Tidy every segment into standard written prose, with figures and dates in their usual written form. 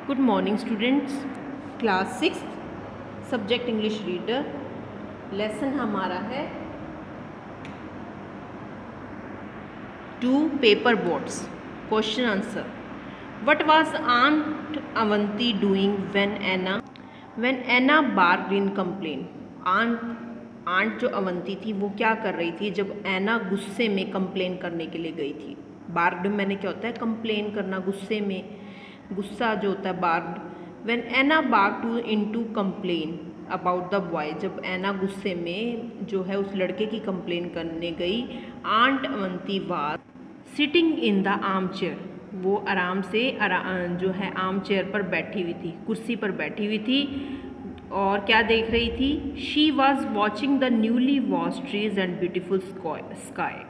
Good morning students. Class 6 subject English reader. Lesson हमारा है 2 paper boats. Question answer. What was aunt Avanti doing when Ana barked in complain. Aunt जो अवंती थी वो क्या कर रही थी जब एना गुस्से में कंप्लेन करने के लिए गई थी। बार्क्ड मैंने क्या होता है, कंप्लेन करना, गुस्से में, गुस्सा जो होता है barked. When Ana barked into complain about the boy, जब एना गुस्से में जो है उस लड़के की कंप्लेन करने गई, aunt Avanti was sitting in the arm chair, वो आराम से जो है आर्म चेयर पर बैठी हुई थी, कुर्सी पर बैठी हुई थी और क्या देख रही थी। She was watching the newly wash trees and beautiful sky,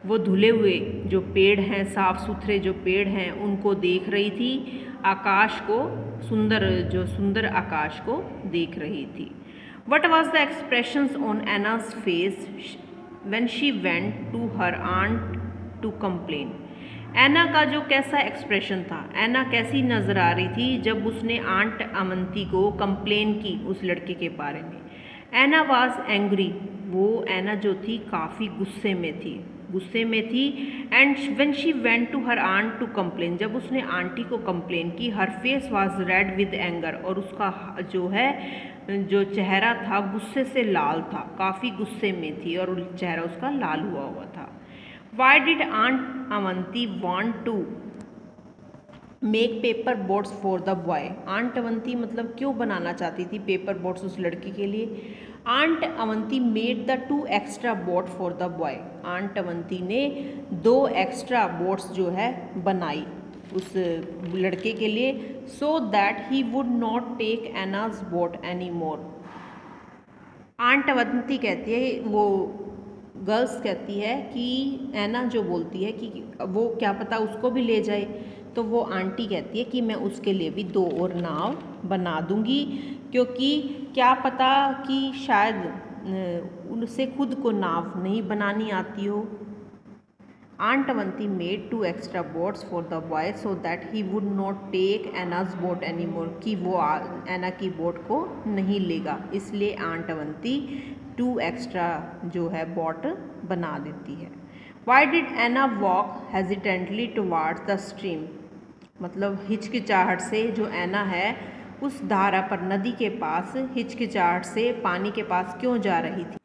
वो धुले हुए जो पेड़ हैं, साफ सुथरे जो पेड़ हैं उनको देख रही थी, आकाश को, सुंदर आकाश को देख रही थी। What was the expressions on Ana's face when she went to her aunt to complain. Ana का जो कैसा एक्सप्रेशन था, एना कैसी नज़र आ रही थी जब उसने आंट अवंती को कंप्लेन की उस लड़के के बारे में। एना वाज एंग्री, वो एना जो थी काफ़ी गुस्से में थी and when she went to her aunt to complain, जब उसने आंटी को कंप्लेन की, her face was red with anger, और उसका जो है जो चेहरा था गुस्से से लाल था, काफ़ी गुस्से में थी और चेहरा उसका लाल हुआ था। Why did Aunt Avanti want to make paper boats for the boy? Aunt Avanti मतलब क्यों बनाना चाहती थी पेपर बोट्स उस लड़के के लिए। Aunt Avanti made the 2 extra boat for the boy, aunt Avanti ने 2 एक्स्ट्रा बोट्स जो है बनाई उस लड़के के लिए, so that he would not take Ana's boat any more. Aunt Avanti कहती है, वो गर्ल्स कहती है कि एना जो बोलती है कि वो क्या पता उसको भी ले जाए, तो वो आंटी कहती है कि मैं उसके लिए भी 2 और नाव बना दूंगी, क्योंकि क्या पता कि शायद उनसे खुद को नाव नहीं बनानी आती हो। Aunt Avanti made 2 extra boats for the boy so that he would not take Ana's boat any more, कि वो एना की बोट को नहीं लेगा, इसलिए आंट अवंती 2 एक्स्ट्रा जो है बोट बना देती है। Why did Anna walk hesitantly towards the stream, मतलब हिचकिचाहट से जो एना है उस धारा पर, नदी के पास हिचकिचाहट से पानी के पास क्यों जा रही थी।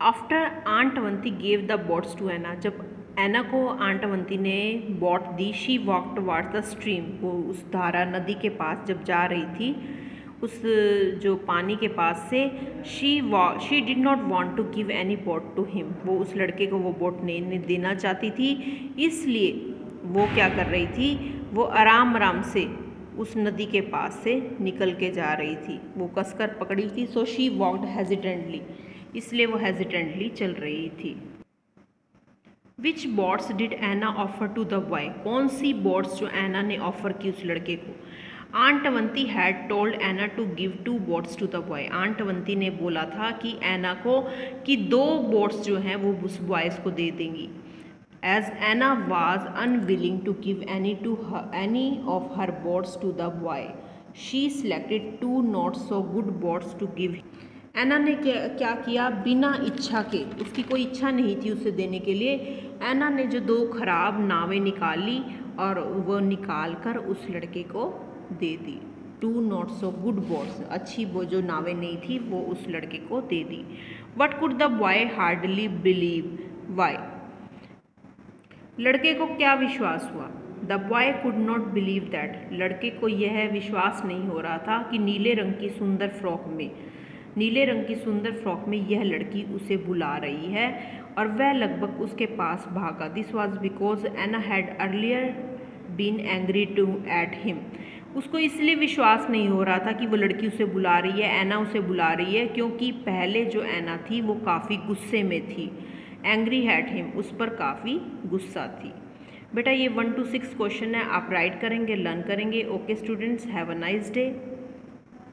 After aunt Avanti gave the boats to Ana, जब एना को आंट अवंती ने बोट दी, she walk towards the stream, वो उस धारा नदी के पास जब जा रही थी, उस जो पानी के पास से, she did not want to give any boat to him, वो उस लड़के को वो बोट नहीं देना चाहती थी, इसलिए वो क्या कर रही थी, वो आराम से उस नदी के पास से निकल के जा रही थी, वो कसकर पकड़ी थी। सो शी वॉक्ड हेजिटेंटली, इसलिए वो हेजिटेंटली चल रही थी। Which boats did Ana offer to the boy, कौन सी बोट्स जो एना ने ऑफर की उस लड़के को। Aunt Avanti had told Anna to give 2 boats to the boy, aunt Avanti ने बोला था कि एना को कि 2 बोट्स जो हैं वो उस बॉयज़ को दे देंगी। As Ana was unwilling to give any of her boats to the boy, she selected 2 not so good boats to give. Ana ने क्या किया, बिना इच्छा के, उसकी कोई इच्छा नहीं थी उसे देने के लिए, एना ने जो 2 खराब नावें निकाली और वो निकाल कर उस लड़के को दे दी। 2 नॉट सो गुड बोट्स, अच्छी वो जो नावें नहीं थी वो उस लड़के को दे दी। What could the boy hardly believe, why, लड़के को क्या विश्वास हुआ। The boy could not believe that, लड़के को यह विश्वास नहीं हो रहा था कि नीले रंग की सुंदर फ्रॉक में यह लड़की उसे बुला रही है, और वह लगभग उसके पास भागा। This was because Anna had earlier been angry to at him, उसको इसलिए विश्वास नहीं हो रहा था कि वो लड़की उसे बुला रही है, एना उसे बुला रही है, क्योंकि पहले जो एना थी वो काफ़ी गुस्से में थी, एंग्री एट हिम, उस पर काफ़ी गुस्सा थी। बेटा ये 1 to 6 क्वेश्चन है, आप राइट करेंगे, लर्न करेंगे। Okay students, have a nice day.